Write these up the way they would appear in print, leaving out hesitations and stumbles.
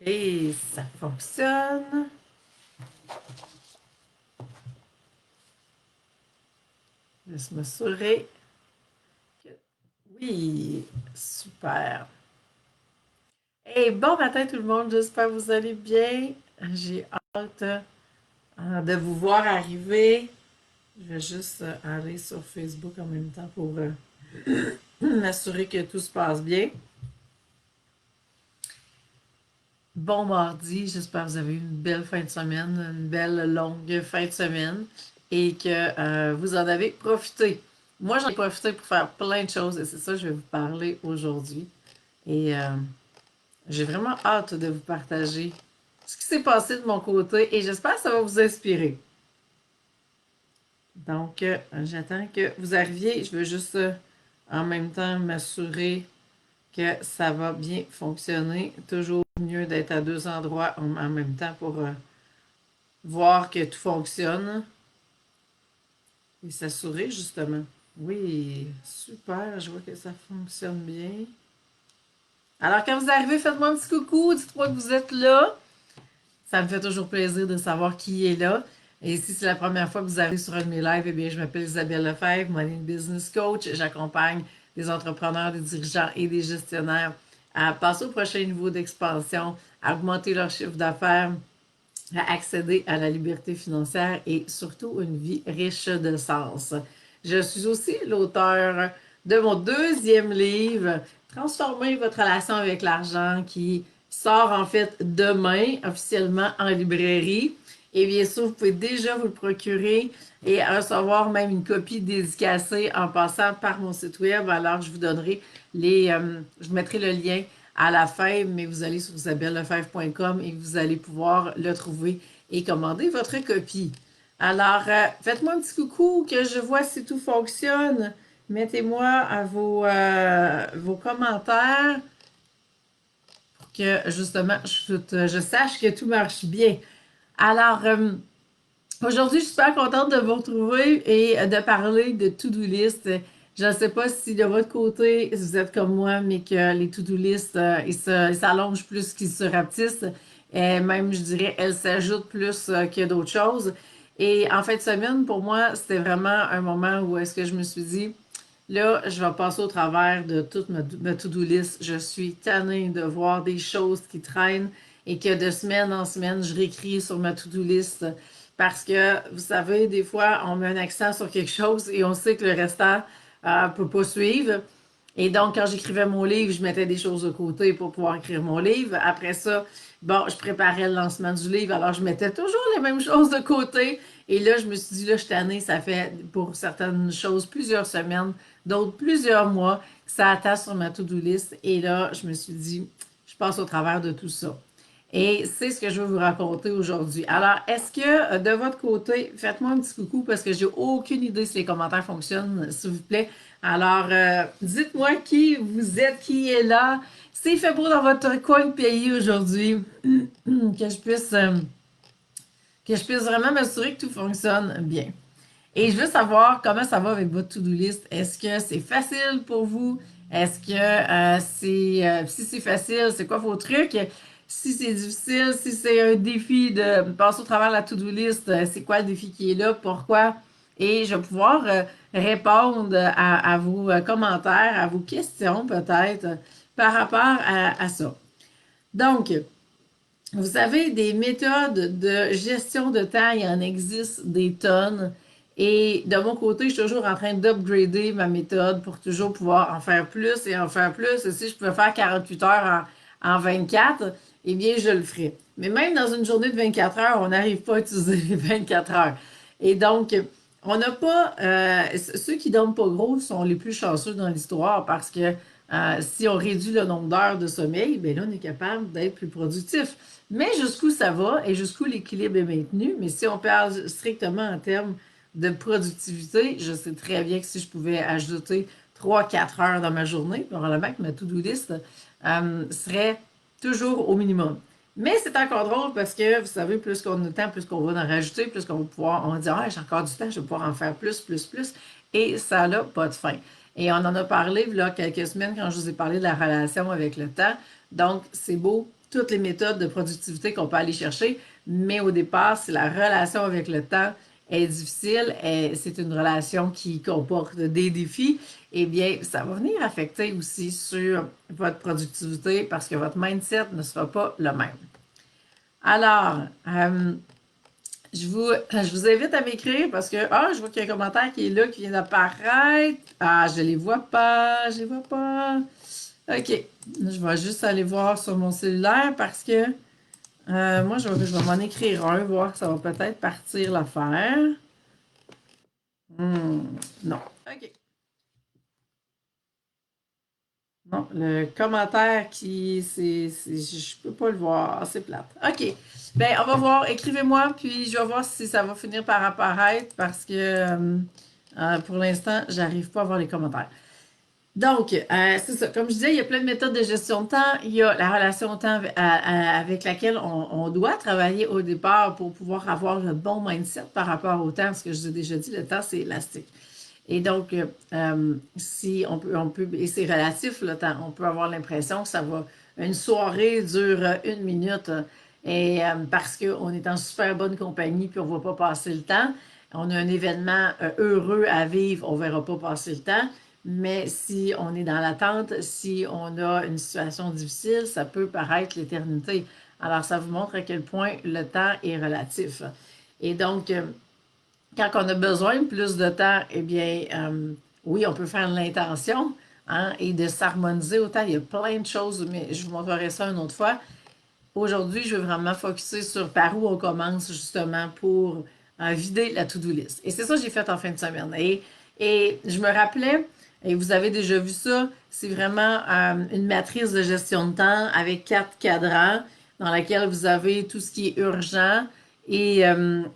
Et ça fonctionne. Juste m'assurer que oui, super. Et bon matin tout le monde, j'espère que vous allez bien. J'ai hâte de vous voir arriver. Je vais juste aller sur Facebook en même temps pour m'assurer que tout se passe bien. Bon mardi, j'espère que vous avez eu une belle fin de semaine, une belle longue fin de semaine et que vous en avez profité. Moi, j'en ai profité pour faire plein de choses et c'est ça que je vais vous parler aujourd'hui. Et j'ai vraiment hâte de vous partager ce qui s'est passé de mon côté et j'espère que ça va vous inspirer. Donc, j'attends que vous arriviez. Je veux juste en même temps m'assurer que ça va bien fonctionner. Toujours mieux d'être à deux endroits en même temps pour voir que tout fonctionne et s'assurer justement. Oui, super, je vois que ça fonctionne bien. Alors, quand vous arrivez, faites-moi un petit coucou, dites-moi que vous êtes là. Ça me fait toujours plaisir de savoir qui est là. Et si c'est la première fois que vous arrivez sur un de mes lives, eh bien, je m'appelle Isabelle Lefebvre, moi, je suis business coach. J'accompagne des entrepreneurs, des dirigeants et des gestionnaires à passer au prochain niveau d'expansion, à augmenter leur chiffre d'affaires, à accéder à la liberté financière et surtout une vie riche de sens. Je suis aussi l'auteur de mon deuxième livre, Transformer votre relation avec l'argent, qui sort en fait demain officiellement en librairie. Et bien sûr, vous pouvez déjà vous le procurer et recevoir même une copie dédicacée en passant par mon site web. Alors, je vous donnerai je vous mettrai le lien à la fin, mais vous allez sur isabellefebvre.com et vous allez pouvoir le trouver et commander votre copie. Alors, faites-moi un petit coucou que je vois si tout fonctionne. Mettez-moi à vos commentaires pour que justement je sache que tout marche bien. Alors, aujourd'hui, je suis super contente de vous retrouver et de parler de to-do list. Je ne sais pas si de votre côté, si vous êtes comme moi, mais que les to-do list, ils s'allongent plus qu'ils se rapetissent. Et même, je dirais, elles s'ajoutent plus que d'autres choses. Et en fin de semaine, pour moi, c'était vraiment un moment où est-ce que je me suis dit, là, je vais passer au travers de toute ma to-do list. Je suis tannée de voir des choses qui traînent et que de semaine en semaine, je réécris sur ma to-do list parce que, vous savez, des fois, on met un accent sur quelque chose et on sait que le restant ne peut pas suivre. Et donc, quand j'écrivais mon livre, je mettais des choses de côté pour pouvoir écrire mon livre. Après ça, bon, je préparais le lancement du livre, alors je mettais toujours les mêmes choses de côté. Et là, je me suis dit, là, je suis tannée, ça fait pour certaines choses plusieurs semaines, d'autres plusieurs mois, que ça attend sur ma to-do list. Et là, je me suis dit, je passe au travers de tout ça. Et c'est ce que je veux vous raconter aujourd'hui. Alors, est-ce que de votre côté, faites-moi un petit coucou parce que j'ai aucune idée si les commentaires fonctionnent, s'il vous plaît. Alors, dites-moi qui vous êtes, qui est là. C'est fait beau dans votre coin de pays aujourd'hui, que que je puisse vraiment m'assurer que tout fonctionne bien. Et je veux savoir comment ça va avec votre to-do list. Est-ce que c'est facile pour vous? Est-ce que si c'est facile, c'est quoi vos trucs? Si c'est difficile, si c'est un défi de passer au travers de la to-do list, c'est quoi le défi qui est là? Pourquoi? Et je vais pouvoir répondre à vos commentaires, à vos questions peut-être par rapport à ça. Donc, vous savez, des méthodes de gestion de temps, il y en existe des tonnes. Et de mon côté, je suis toujours en train d'upgrader ma méthode pour toujours pouvoir en faire plus et en faire plus. Et si je pouvais faire 48 heures en 24, eh bien, je le ferais. Mais même dans une journée de 24 heures, on n'arrive pas à utiliser les 24 heures. Et donc, on n'a pas... ceux qui dorment pas gros sont les plus chanceux dans l'histoire parce que si on réduit le nombre d'heures de sommeil, bien là, on est capable d'être plus productif. Mais jusqu'où ça va et jusqu'où l'équilibre est maintenu. Mais si on parle strictement en termes de productivité, je sais très bien que si je pouvais ajouter 3 4 heures dans ma journée, probablement que ma to-do list serait toujours au minimum. Mais c'est encore drôle parce que, vous savez, plus qu'on a de temps, plus qu'on va en rajouter, plus qu'on va pouvoir, on va dire, ah, j'ai encore du temps, je vais pouvoir en faire plus, plus, plus. Et ça n'a pas de fin. Et on en a parlé, il y a quelques semaines, quand je vous ai parlé de la relation avec le temps. Donc, c'est beau, toutes les méthodes de productivité qu'on peut aller chercher, mais au départ, si la relation avec le temps est difficile, et c'est une relation qui comporte des défis, eh bien, ça va venir affecter aussi sur votre productivité parce que votre mindset ne sera pas le même. Alors, je vous invite à m'écrire parce que, je vois qu'il y a un commentaire qui est là, qui vient d'apparaître. Ah, je les vois pas, je les vois pas. OK. Je vais juste aller voir sur mon cellulaire parce que moi, je vais m'en écrire un, voir que ça va peut-être partir l'affaire. Non. OK. Non, le commentaire je peux pas le voir, c'est plate. OK. Ben, on va voir. Écrivez-moi, puis je vais voir si ça va finir par apparaître parce que pour l'instant, j'arrive pas à voir les commentaires. Donc, c'est ça. Comme je disais, il y a plein de méthodes de gestion de temps. Il y a la relation au temps avec laquelle on doit travailler au départ pour pouvoir avoir le bon mindset par rapport au temps. Ce que je vous ai déjà dit, le temps, c'est élastique. Et donc, si on peut, et c'est relatif le temps, on peut avoir l'impression que une soirée dure 1 minute et parce qu'on est en super bonne compagnie puis on ne voit pas passer le temps. On a un événement heureux à vivre, on ne verra pas passer le temps. Mais si on est dans l'attente, si on a une situation difficile, ça peut paraître l'éternité. Alors, ça vous montre à quel point le temps est relatif. Et donc, quand on a besoin de plus de temps, eh bien, oui, on peut faire l'intention et de s'harmoniser autant. Il y a plein de choses, mais je vous montrerai ça une autre fois. Aujourd'hui, je veux vraiment focuser sur par où on commence justement pour vider la to-do list. Et c'est ça que j'ai fait en fin de semaine. Et je me rappelais, et vous avez déjà vu ça, c'est vraiment une matrice de gestion de temps avec 4 cadrans dans laquelle vous avez tout ce qui est urgent et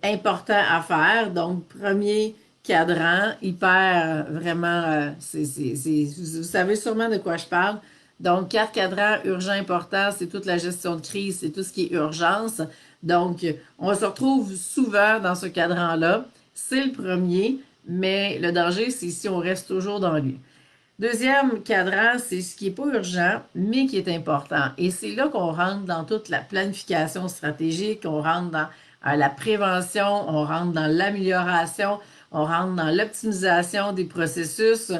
important à faire. Donc, premier cadran, hyper, vraiment, vous savez sûrement de quoi je parle. Donc, 4 cadrans urgents importants, c'est toute la gestion de crise, c'est tout ce qui est urgence. Donc, on se retrouve souvent dans ce cadran-là. C'est le premier, mais le danger, c'est si on reste toujours dans lui. Deuxième cadran, c'est ce qui n'est pas urgent, mais qui est important. Et c'est là qu'on rentre dans toute la planification stratégique, on rentre dans la prévention, on rentre dans l'amélioration, on rentre dans l'optimisation des processus.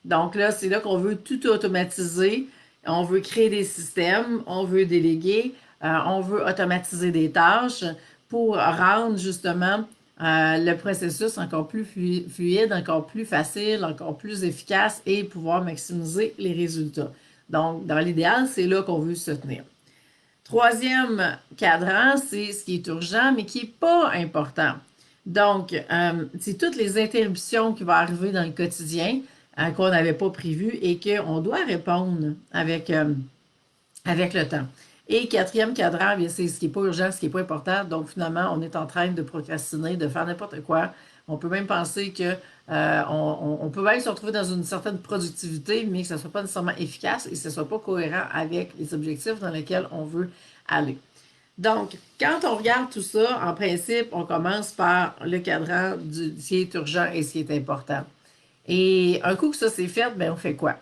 Donc là, c'est là qu'on veut tout automatiser. On veut créer des systèmes, on veut déléguer, on veut automatiser des tâches pour rendre justement le processus encore plus fluide, encore plus facile, encore plus efficace et pouvoir maximiser les résultats. Donc, dans l'idéal, c'est là qu'on veut se tenir. Troisième cadran, c'est ce qui est urgent, mais qui n'est pas important. Donc, c'est toutes les interruptions qui vont arriver dans le quotidien qu'on n'avait pas prévues et qu'on doit répondre avec le temps. Et quatrième cadran, bien, c'est ce qui n'est pas urgent, ce qui n'est pas important. Donc, finalement, on est en train de procrastiner, de faire n'importe quoi. On peut même penser que on peut même se retrouver dans une certaine productivité, mais que ça ne soit pas nécessairement efficace et que ce ne soit pas cohérent avec les objectifs dans lesquels on veut aller. Donc, quand on regarde tout ça, en principe, on commence par le cadran du ce qui est urgent et ce qui est important. Et un coup que ça c'est fait, bien, on fait quoi?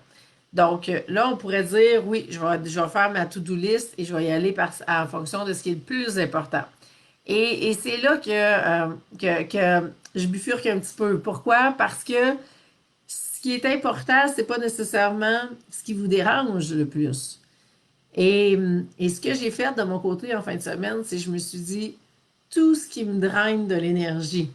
Donc là, on pourrait dire, oui, je vais faire ma to-do list et je vais y aller en fonction de ce qui est le plus important. Et c'est là que je bifurque un petit peu. Pourquoi? Parce que ce qui est important, c'est pas nécessairement ce qui vous dérange le plus. Et ce que j'ai fait de mon côté en fin de semaine, c'est que je me suis dit, tout ce qui me draine de l'énergie,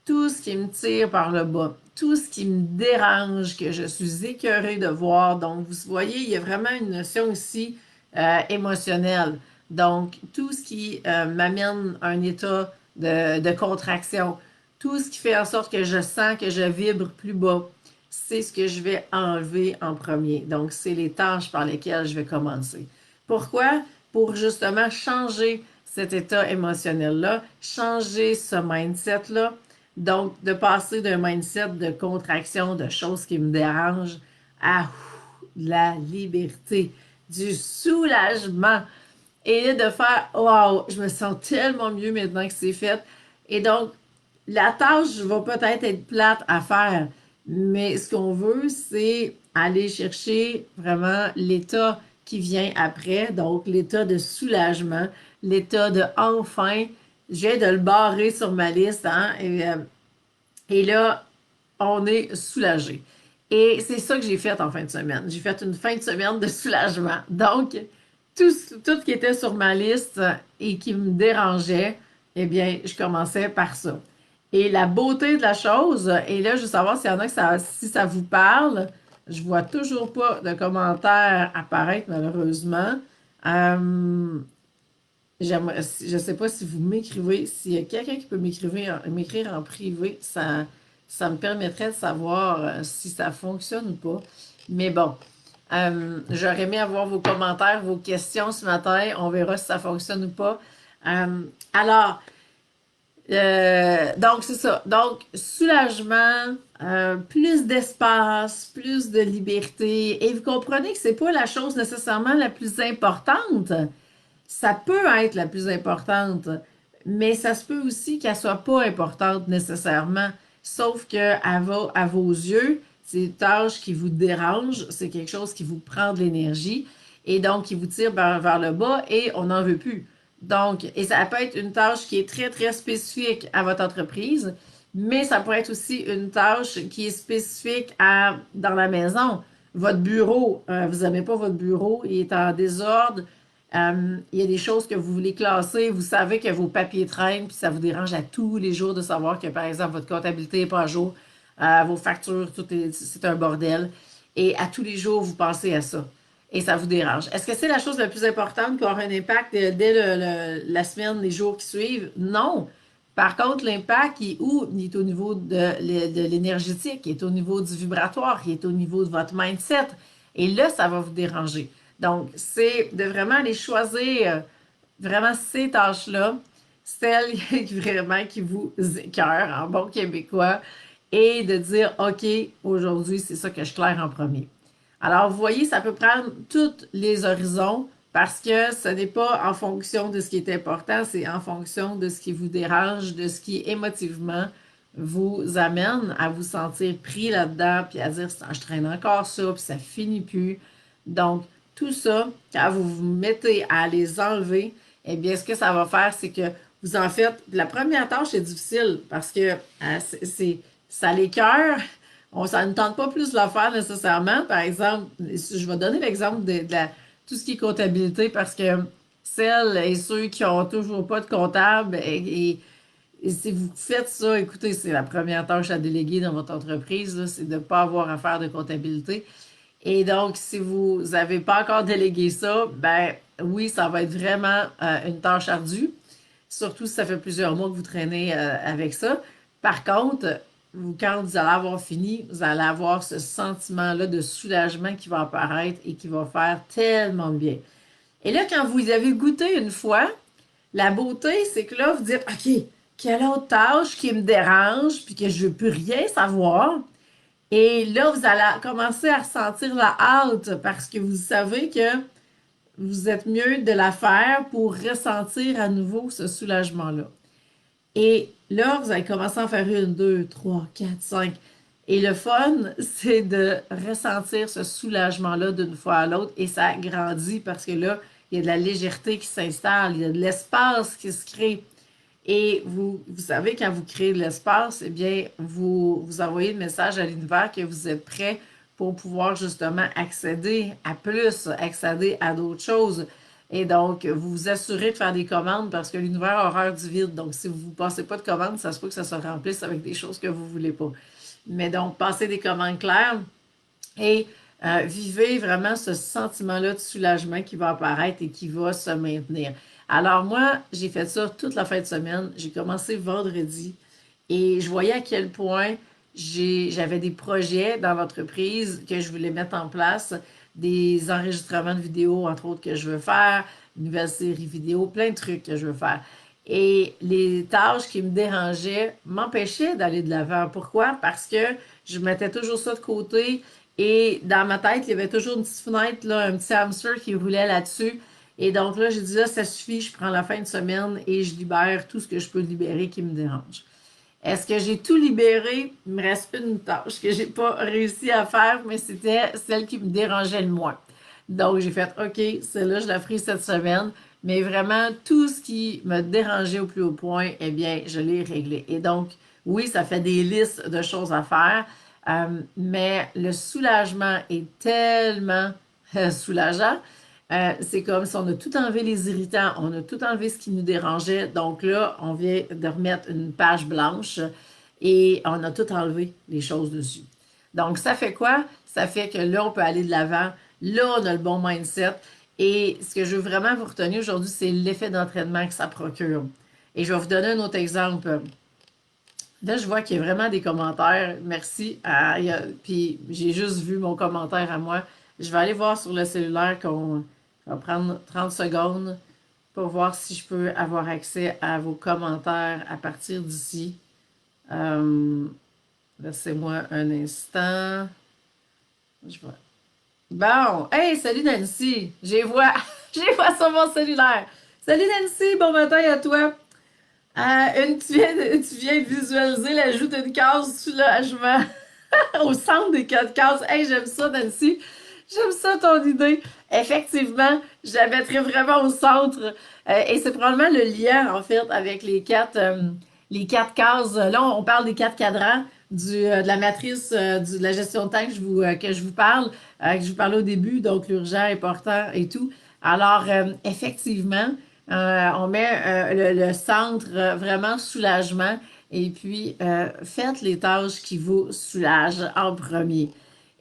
tout ce qui me tire par le bas, tout ce qui me dérange, que je suis écœurée de voir. Donc, vous voyez, il y a vraiment une notion ici émotionnelle. Donc, tout ce qui m'amène à un état de contraction, tout ce qui fait en sorte que je sens que je vibre plus bas, c'est ce que je vais enlever en premier. Donc, c'est les tâches par lesquelles je vais commencer. Pourquoi? Pour justement changer cet état émotionnel-là, changer ce mindset-là. Donc, de passer d'un mindset de contraction, de choses qui me dérangent, à la liberté, du soulagement et de faire wow, je me sens tellement mieux maintenant que c'est fait. Et donc, la tâche va peut-être être plate à faire, mais ce qu'on veut, c'est aller chercher vraiment l'état qui vient après, donc l'état de soulagement, l'état de enfin, j'ai de le barrer sur ma liste, hein, et là, on est soulagé. Et c'est ça que j'ai fait en fin de semaine. J'ai fait une fin de semaine de soulagement. Donc, tout ce qui était sur ma liste et qui me dérangeait, eh bien, je commençais par ça. Et la beauté de la chose, et là, je veux savoir s'il y en a que si ça vous parle, je vois toujours pas de commentaires apparaître, malheureusement. Euh, je ne sais pas si vous m'écrivez, s'il y a quelqu'un qui peut m'écrire en privé, ça me permettrait de savoir si ça fonctionne ou pas. Mais bon, j'aurais aimé avoir vos commentaires, vos questions ce matin. On verra si ça fonctionne ou pas. Alors, donc c'est ça. Donc, soulagement, plus d'espace, plus de liberté. Et vous comprenez que c'est pas la chose nécessairement la plus importante. Ça peut être la plus importante, mais ça se peut aussi qu'elle soit pas importante nécessairement. Sauf que à vos yeux, c'est une tâche qui vous dérange, c'est quelque chose qui vous prend de l'énergie et donc qui vous tire vers le bas et on n'en veut plus. Donc, et ça peut être une tâche qui est très, très spécifique à votre entreprise, mais ça peut être aussi une tâche qui est spécifique dans la maison. Votre bureau, vous n'aimez pas votre bureau, il est en désordre, il y a des choses que vous voulez classer, vous savez que vos papiers traînent, puis ça vous dérange à tous les jours de savoir que, par exemple, votre comptabilité n'est pas à jour, vos factures, c'est un bordel. Et à tous les jours, vous pensez à ça. Et ça vous dérange. Est-ce que c'est la chose la plus importante qui aura un impact dès la semaine, les jours qui suivent? Non. Par contre, l'impact, il est au niveau de l'énergétique, il est au niveau du vibratoire, il est au niveau de votre mindset. Et là, ça va vous déranger. Donc, c'est de vraiment aller choisir vraiment ces tâches-là, celles vraiment qui vous écœurent en bon québécois, et de dire, OK, aujourd'hui, c'est ça que je claire en premier. Alors, vous voyez, ça peut prendre tous les horizons parce que ce n'est pas en fonction de ce qui est important, c'est en fonction de ce qui vous dérange, de ce qui émotivement vous amène à vous sentir pris là-dedans, puis à dire, je traîne encore ça, puis ça finit plus. Donc, tout ça, quand vous vous mettez à les enlever, eh bien, ce que ça va faire, c'est que vous en faites. La première tâche est difficile parce que ça l'écœure. Ça ne tente pas plus de le faire nécessairement. Par exemple, je vais donner l'exemple tout ce qui est comptabilité parce que celles et ceux qui n'ont toujours pas de comptable et si vous faites ça, écoutez, c'est la première tâche à déléguer dans votre entreprise, c'est de ne pas avoir à faire de comptabilité. Et donc, si vous n'avez pas encore délégué ça, ben oui, ça va être vraiment une tâche ardue, surtout si ça fait plusieurs mois que vous traînez avec ça. Par contre, quand vous allez avoir fini, vous allez avoir ce sentiment-là de soulagement qui va apparaître et qui va faire tellement de bien. Et là, quand vous avez goûté une fois, la beauté, c'est que là, vous dites, OK, quelle autre tâche qui me dérange puis que je ne veux plus rien savoir? Et là, vous allez commencer à ressentir la hâte parce que vous savez que vous êtes mieux de la faire pour ressentir à nouveau ce soulagement-là. Et là, vous allez commencer à en faire une, deux, trois, quatre, cinq. Et le fun, c'est de ressentir ce soulagement-là d'une fois à l'autre et ça grandit parce que là, il y a de la légèreté qui s'installe, il y a de l'espace qui se crée. Et vous savez, quand vous créez de l'espace, eh bien, vous envoyez le message à l'univers que vous êtes prêt pour pouvoir justement accéder à plus, accéder à d'autres choses. Et donc, vous vous assurez de faire des commandes parce que l'univers a horreur du vide. Donc, si vous ne passez pas de commandes, ça se peut que ça se remplisse avec des choses que vous ne voulez pas. Mais donc, passez des commandes claires et vivez vraiment ce sentiment-là de soulagement qui va apparaître et qui va se maintenir. Alors moi, j'ai fait ça toute la fin de semaine. J'ai commencé vendredi et je voyais à quel point j'avais des projets dans l'entreprise que je voulais mettre en place, des enregistrements de vidéos, entre autres, que je veux faire, une nouvelle série vidéo, plein de trucs que je veux faire. Et les tâches qui me dérangeaient m'empêchaient d'aller de l'avant. Pourquoi? Parce que je mettais toujours ça de côté et dans ma tête, il y avait toujours une petite fenêtre, là, un petit hamster qui roulait là-dessus. Et donc là, j'ai dit, là, ça suffit, je prends la fin de semaine et je libère tout ce que je peux libérer qui me dérange. Est-ce que j'ai tout libéré? Il me reste une tâche que j'ai pas réussi à faire, mais c'était celle qui me dérangeait le moins. Donc, j'ai fait, OK, celle-là, je la ferai cette semaine. Mais vraiment, tout ce qui me dérangeait au plus haut point, eh bien, je l'ai réglé. Et donc, oui, ça fait des listes de choses à faire, mais le soulagement est tellement soulageant. C'est comme si on a tout enlevé les irritants, on a tout enlevé ce qui nous dérangeait. Donc là, on vient de remettre une page blanche et on a tout enlevé les choses dessus. Donc, ça fait quoi? Ça fait que là, on peut aller de l'avant. Là, on a le bon mindset. Et ce que je veux vraiment vous retenir aujourd'hui, c'est l'effet d'entraînement que ça procure. Et je vais vous donner un autre exemple. Là, je vois qu'il y a vraiment des commentaires. Merci. Puis j'ai juste vu mon commentaire à moi. Je vais aller voir sur le cellulaire qu'on va prendre 30 secondes pour voir si je peux avoir accès à vos commentaires à partir d'ici. Laissez-moi un instant. Je vois. Bon, hey, salut Nancy. J'ai vois, j'ai vois sur mon cellulaire. Salut Nancy, bon matin à toi. Tu viens visualiser l'ajout d'une case soulagement au centre des quatre cases. Hey, j'aime ça, Nancy. J'aime ça, ton idée. Effectivement, je la mettrais vraiment au centre. Et c'est probablement le lien, en fait, avec les quatre cases. Là, on parle des quatre cadrans de la matrice de la gestion de temps que je vous parle, que je vous parlais au début, donc l'urgent, important et tout. Alors, effectivement, on met le centre vraiment soulagement et puis faites les tâches qui vous soulagent en premier.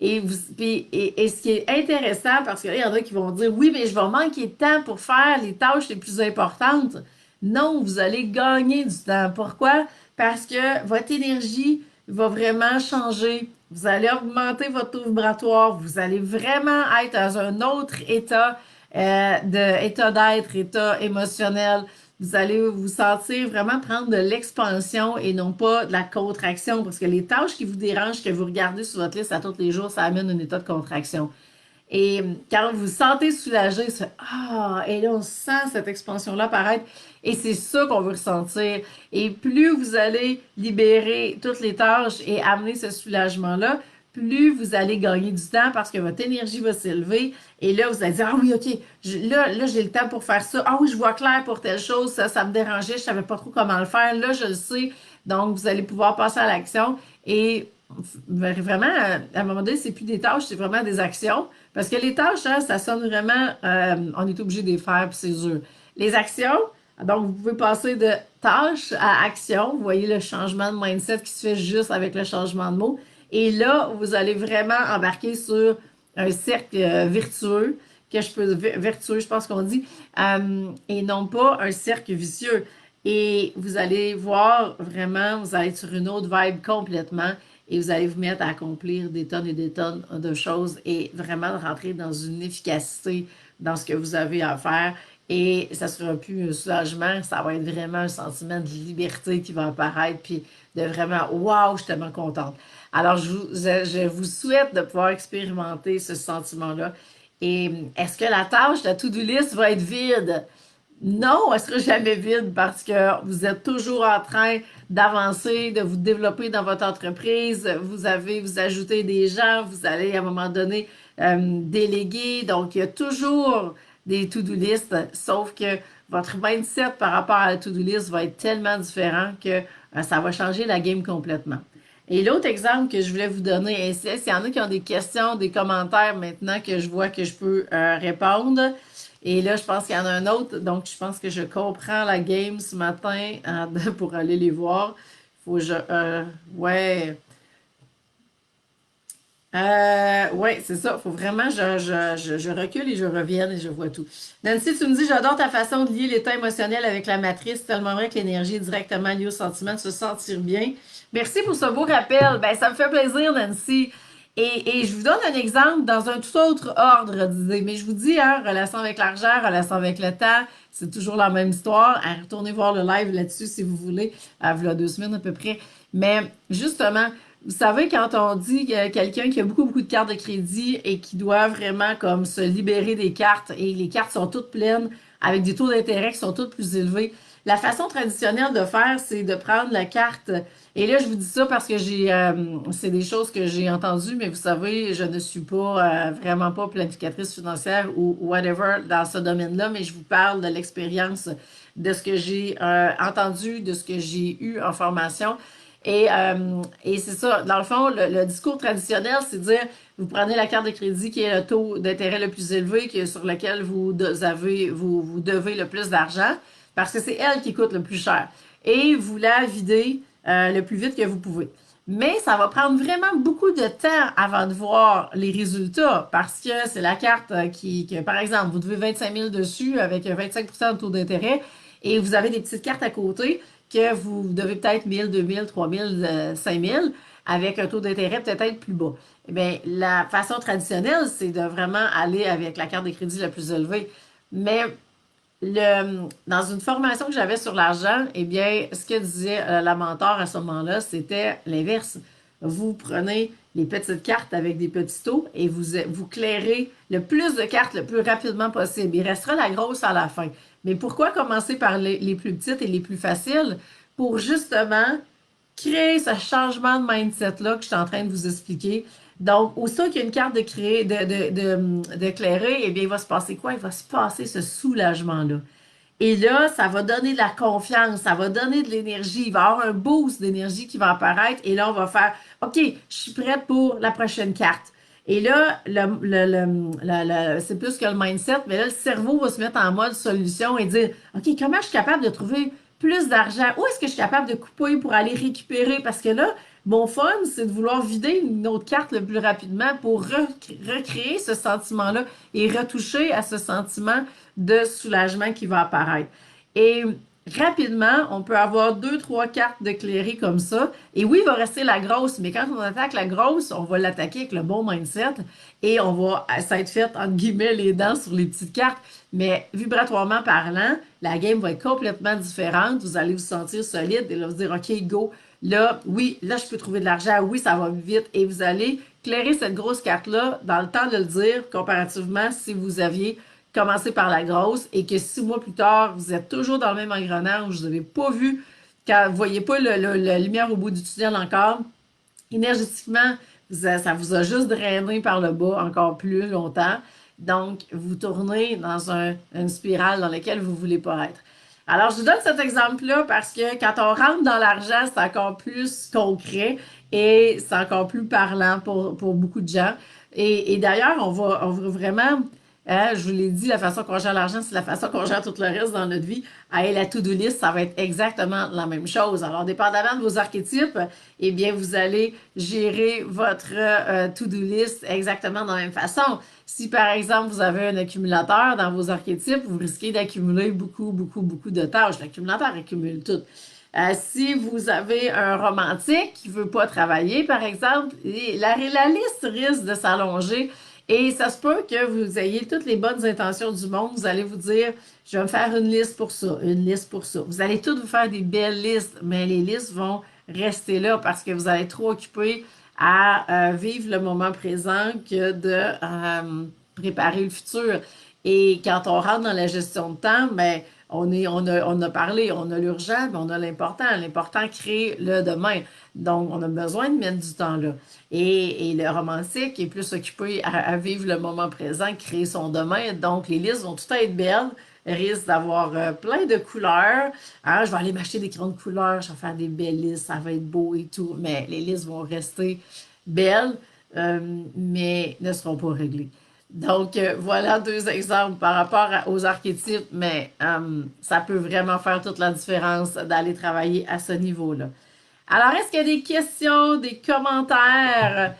Et ce qui est intéressant, parce qu'il y en a qui vont dire, oui, mais je vais manquer de temps pour faire les tâches les plus importantes. Non, vous allez gagner du temps. Pourquoi? Parce que votre énergie va vraiment changer. Vous allez augmenter votre taux vibratoire. Vous allez vraiment être dans un autre état, état d'être, état émotionnel. Vous allez vous sentir vraiment prendre de l'expansion et non pas de la contraction, parce que les tâches qui vous dérangent, que vous regardez sur votre liste à tous les jours, ça amène un état de contraction. Et quand vous vous sentez soulagé, c'est ah, et là on sent cette expansion-là apparaître, et c'est ça qu'on veut ressentir. Et plus vous allez libérer toutes les tâches et amener ce soulagement-là, plus vous allez gagner du temps parce que votre énergie va s'élever. Et là, vous allez dire, ah oui, OK, là j'ai le temps pour faire ça. Ah oui, je vois clair pour telle chose, ça me dérangeait, je savais pas trop comment le faire. Là, je le sais. Donc, vous allez pouvoir passer à l'action. Et vraiment, à un moment donné, c'est plus des tâches, c'est vraiment des actions. Parce que les tâches, hein, ça sonne vraiment, on est obligé de les faire, puis c'est dur. Les actions, donc vous pouvez passer de tâches à action. Vous voyez le changement de mindset qui se fait juste avec le changement de mots. Et là, vous allez vraiment embarquer sur un cercle vertueux, que je peux, vertueux, je pense qu'on dit, et non pas un cercle vicieux. Et vous allez voir vraiment, vous allez être sur une autre vibe complètement et vous allez vous mettre à accomplir des tonnes et des tonnes de choses et vraiment rentrer dans une efficacité dans ce que vous avez à faire. Et ça ne sera plus un soulagement, ça va être vraiment un sentiment de liberté qui va apparaître, puis de vraiment, waouh, je suis tellement contente. Alors, je vous souhaite de pouvoir expérimenter ce sentiment-là. Et est-ce que la tâche, la to-do list va être vide? Non, elle ne sera jamais vide parce que vous êtes toujours en train d'avancer, de vous développer dans votre entreprise. Vous ajoutez des gens, vous allez à un moment donné déléguer. Donc, il y a toujours des to-do list, sauf que votre mindset par rapport à la to-do list va être tellement différent que ça va changer la game complètement. Et l'autre exemple que je voulais vous donner, et s'il y en a qui ont des questions, des commentaires maintenant que je vois que je peux répondre. Et là, je pense qu'il y en a un autre, donc je pense que je comprends la game ce matin pour aller les voir. Faut que je... ouais. Ouais, c'est ça. Faut vraiment, je recule et je revienne et je vois tout. Nancy, tu me dis, j'adore ta façon de lier l'état émotionnel avec la matrice. Tellement vrai que l'énergie est directement liée au sentiment de se sentir bien. Merci pour ce beau rappel. Ben, ça me fait plaisir, Nancy. Et je vous donne un exemple dans un tout autre ordre d'idées. Mais je vous dis, hein, relation avec l'argent, relation avec le temps, c'est toujours la même histoire. Retournez voir le live là-dessus si vous voulez, il y a 2 semaines à peu près. Mais justement, vous savez, quand on dit quelqu'un qui a beaucoup, beaucoup de cartes de crédit et qui doit vraiment comme se libérer des cartes et les cartes sont toutes pleines avec des taux d'intérêt qui sont toutes plus élevés, La façon traditionnelle de faire, c'est de prendre la carte. Et là, je vous dis ça parce que c'est des choses que j'ai entendues, mais vous savez, je ne suis pas vraiment pas planificatrice financière ou whatever dans ce domaine-là, mais je vous parle de l'expérience de ce que j'ai entendu, de ce que j'ai eu en formation. Et c'est ça, dans le fond, le discours traditionnel, c'est de dire, vous prenez la carte de crédit qui est le taux d'intérêt le plus élevé, sur lequel vous devez le plus d'argent, parce que c'est elle qui coûte le plus cher. Et vous la videz le plus vite que vous pouvez. Mais ça va prendre vraiment beaucoup de temps avant de voir les résultats parce que c'est la carte par exemple, vous devez 25 000 dessus avec 25% de taux d'intérêt et vous avez des petites cartes à côté que vous devez peut-être 1000, 2000, 3000, 5000 avec un taux d'intérêt peut-être plus bas. Eh bien, la façon traditionnelle, c'est de vraiment aller avec la carte de crédit la plus élevée. Mais dans une formation que j'avais sur l'argent, eh bien, ce que disait la mentor à ce moment-là, c'était l'inverse. Vous prenez les petites cartes avec des petits taux et vous clairez le plus de cartes le plus rapidement possible. Il restera la grosse à la fin. Mais pourquoi commencer par les plus petites et les plus faciles? Pour justement créer ce changement de mindset-là que je suis en train de vous expliquer. Donc, aussitôt qu'il y a une carte d'éclairer, eh bien, il va se passer quoi? Il va se passer ce soulagement-là. Et là, ça va donner de la confiance, ça va donner de l'énergie, il va y avoir un boost d'énergie qui va apparaître et là, on va faire, OK, je suis prête pour la prochaine carte. Et là, c'est plus que le mindset, mais là, le cerveau va se mettre en mode solution et dire, OK, comment je suis capable de trouver plus d'argent? Où est-ce que je suis capable de couper pour aller récupérer? Parce que là, mon fun, c'est de vouloir vider une autre carte le plus rapidement pour recréer ce sentiment-là et retoucher à ce sentiment de soulagement qui va apparaître. Et rapidement, on peut avoir deux, trois cartes d'éclairées comme ça. Et oui, il va rester la grosse, mais quand on attaque la grosse, on va l'attaquer avec le bon mindset et on va s'être fait, entre guillemets, les dents sur les petites cartes. Mais vibratoirement parlant, la game va être complètement différente. Vous allez vous sentir solide et là, vous dire, OK, go. Là, oui, là, je peux trouver de l'argent. Oui, ça va vite. Et vous allez clairer cette grosse carte-là dans le temps de le dire, comparativement si vous aviez commencé par la grosse et que 6 mois plus tard, vous êtes toujours dans le même engrenage, vous n'avez pas vu, quand vous ne voyez pas la lumière au bout du tunnel encore, énergétiquement, ça vous a juste drainé par le bas encore plus longtemps. Donc, vous tournez dans une spirale dans laquelle vous ne voulez pas être. Alors, je vous donne cet exemple-là parce que quand on rentre dans l'argent, c'est encore plus concret et c'est encore plus parlant pour beaucoup de gens. Et d'ailleurs, on va vraiment, je vous l'ai dit, la façon qu'on gère l'argent, c'est la façon qu'on gère tout le reste dans notre vie. Et la to-do list, ça va être exactement la même chose. Alors, dépendamment de vos archétypes, eh bien, vous allez gérer votre to-do list exactement de la même façon. Si, par exemple, vous avez un accumulateur dans vos archétypes, vous risquez d'accumuler beaucoup, beaucoup, beaucoup de tâches. L'accumulateur accumule tout. Si vous avez un romantique qui ne veut pas travailler, par exemple, la liste risque de s'allonger et ça se peut que vous ayez toutes les bonnes intentions du monde. Vous allez vous dire, je vais me faire une liste pour ça, une liste pour ça. Vous allez toutes vous faire des belles listes, mais les listes vont rester là parce que vous allez être trop occupé à vivre le moment présent que de préparer le futur. Et quand on rentre dans la gestion de temps, ben, on a parlé, on a l'urgent, mais on a l'important. L'important crée le demain. Donc, on a besoin de mettre du temps là. Et le romantique est plus occupé à vivre le moment présent, créer son demain. Donc, les listes vont tout être belles, risquent d'avoir plein de couleurs. Hein, je vais aller m'acheter des crayons de couleurs, je vais faire des belles listes, ça va être beau et tout. Mais les listes vont rester belles, mais ne seront pas réglées. Donc, voilà deux exemples par rapport aux archétypes, mais ça peut vraiment faire toute la différence d'aller travailler à ce niveau-là. Alors, est-ce qu'il y a des questions, des commentaires?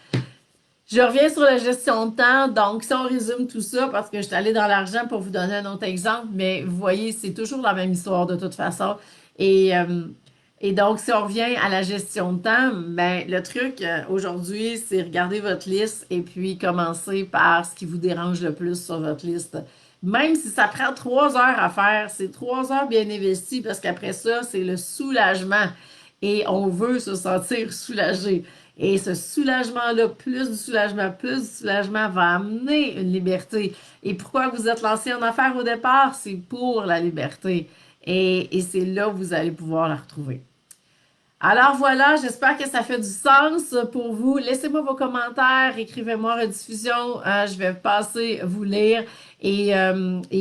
Je reviens sur la gestion de temps. Donc, si on résume tout ça, parce que je suis allée dans l'argent pour vous donner un autre exemple, mais vous voyez, c'est toujours la même histoire de toute façon. Et, euh, et donc, si on revient à la gestion de temps, ben, le truc aujourd'hui, c'est regarder votre liste et puis commencer par ce qui vous dérange le plus sur votre liste. Même si ça prend 3 heures à faire, c'est 3 heures bien investies parce qu'après ça, c'est le soulagement. Et on veut se sentir soulagé. Et ce soulagement-là, plus du soulagement va amener une liberté. Et pourquoi vous êtes lancé en affaires au départ? C'est pour la liberté. et c'est là où vous allez pouvoir la retrouver. Alors voilà, j'espère que ça fait du sens pour vous. Laissez-moi vos commentaires, écrivez-moi en rediffusion. Je vais passer vous lire et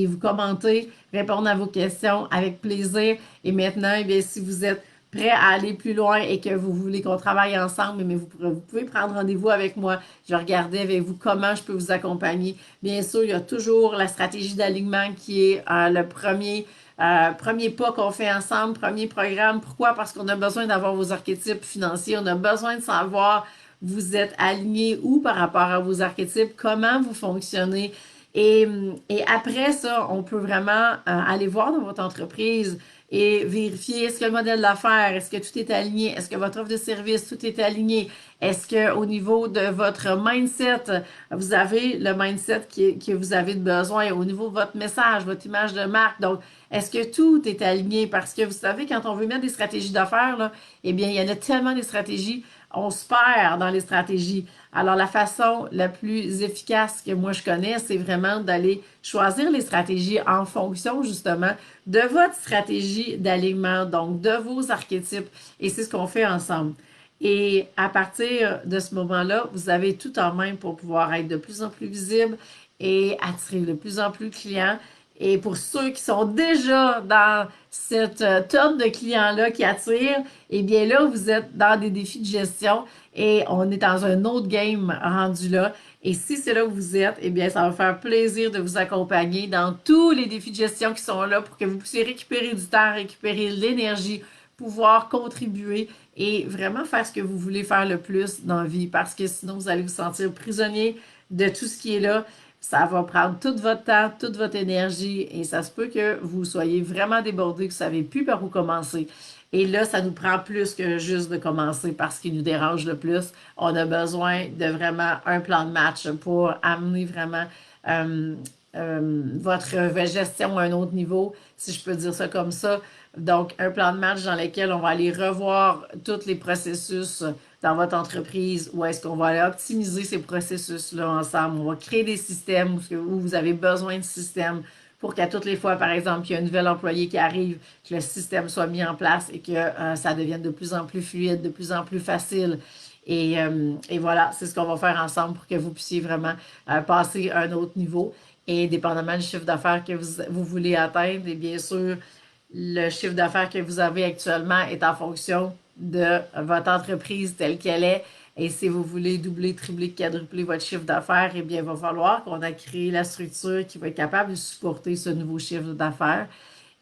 vous commenter, répondre à vos questions avec plaisir. Et maintenant, eh bien, si vous êtes prêt à aller plus loin et que vous voulez qu'on travaille ensemble, mais vous pouvez prendre rendez-vous avec moi. Je vais regarder avec vous comment je peux vous accompagner. Bien sûr, il y a toujours la stratégie d'alignement qui est le premier pas qu'on fait ensemble, premier programme. Pourquoi? Parce qu'on a besoin d'avoir vos archétypes financiers. On a besoin de savoir vous êtes aligné où par rapport à vos archétypes, comment vous fonctionnez. Et après ça, on peut vraiment aller voir dans votre entreprise et vérifier est-ce que le modèle d'affaires, est-ce que tout est aligné, est-ce que votre offre de service, tout est aligné, est-ce que au niveau de votre mindset, vous avez le mindset que vous avez de besoin, au niveau de votre message, votre image de marque. Donc, est-ce que tout est aligné? Parce que vous savez, quand on veut mettre des stratégies d'affaires, là, eh bien, il y en a tellement des stratégies, on se perd dans les stratégies. Alors, la façon la plus efficace que moi je connais, c'est vraiment d'aller choisir les stratégies en fonction justement de votre stratégie d'alignement, donc de vos archétypes. Et c'est ce qu'on fait ensemble. Et à partir de ce moment-là, vous avez tout en main pour pouvoir être de plus en plus visible et attirer de plus en plus de clients. Et pour ceux qui sont déjà dans cette tonne de clients-là qui attirent, eh bien là, vous êtes dans des défis de gestion et on est dans un autre game rendu là. Et si c'est là où vous êtes, eh bien, ça va faire plaisir de vous accompagner dans tous les défis de gestion qui sont là pour que vous puissiez récupérer du temps, récupérer l'énergie, pouvoir contribuer et vraiment faire ce que vous voulez faire le plus dans la vie parce que sinon, vous allez vous sentir prisonnier de tout ce qui est là. Ça va prendre tout votre temps, toute votre énergie et ça se peut que vous soyez vraiment débordé, que vous ne savez plus par où commencer. Et là, ça nous prend plus que juste de commencer par ce qui nous dérange le plus. On a besoin de vraiment un plan de match pour amener vraiment votre gestion à un autre niveau, si je peux dire ça comme ça. Donc, un plan de match dans lequel on va aller revoir tous les processus dans votre entreprise, où est-ce qu'on va aller optimiser ces processus-là ensemble. On va créer des systèmes où vous avez besoin de systèmes pour qu'à toutes les fois, par exemple, qu'il y a un nouvel employé qui arrive, que le système soit mis en place et que ça devienne de plus en plus fluide, de plus en plus facile. Et voilà, c'est ce qu'on va faire ensemble pour que vous puissiez vraiment passer à un autre niveau. Et dépendamment du chiffre d'affaires que vous voulez atteindre, et bien sûr, le chiffre d'affaires que vous avez actuellement est en fonction de votre entreprise telle qu'elle est. Et si vous voulez doubler, tripler, quadrupler votre chiffre d'affaires, eh bien, il va falloir qu'on a créé la structure qui va être capable de supporter ce nouveau chiffre d'affaires.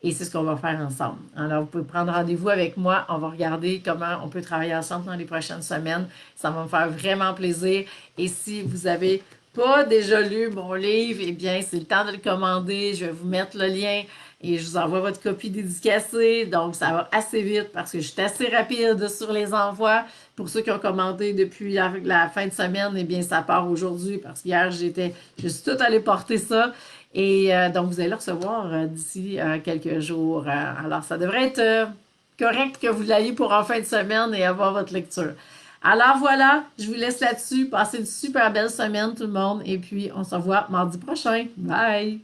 Et c'est ce qu'on va faire ensemble. Alors, vous pouvez prendre rendez-vous avec moi. On va regarder comment on peut travailler ensemble dans les prochaines semaines. Ça va me faire vraiment plaisir. Et si vous avez pas déjà lu mon livre, eh bien, c'est le temps de le commander. Je vais vous mettre le lien et je vous envoie votre copie dédicacée. Donc, ça va assez vite parce que je suis assez rapide sur les envois. Pour ceux qui ont commandé depuis la fin de semaine, eh bien, ça part aujourd'hui parce qu'hier, je suis tout allée porter ça. Et donc, vous allez le recevoir d'ici quelques jours. Alors, ça devrait être correct que vous l'ayez pour en fin de semaine et avoir votre lecture. Alors voilà, je vous laisse là-dessus. Passez une super belle semaine tout le monde et puis on se revoit mardi prochain. Bye!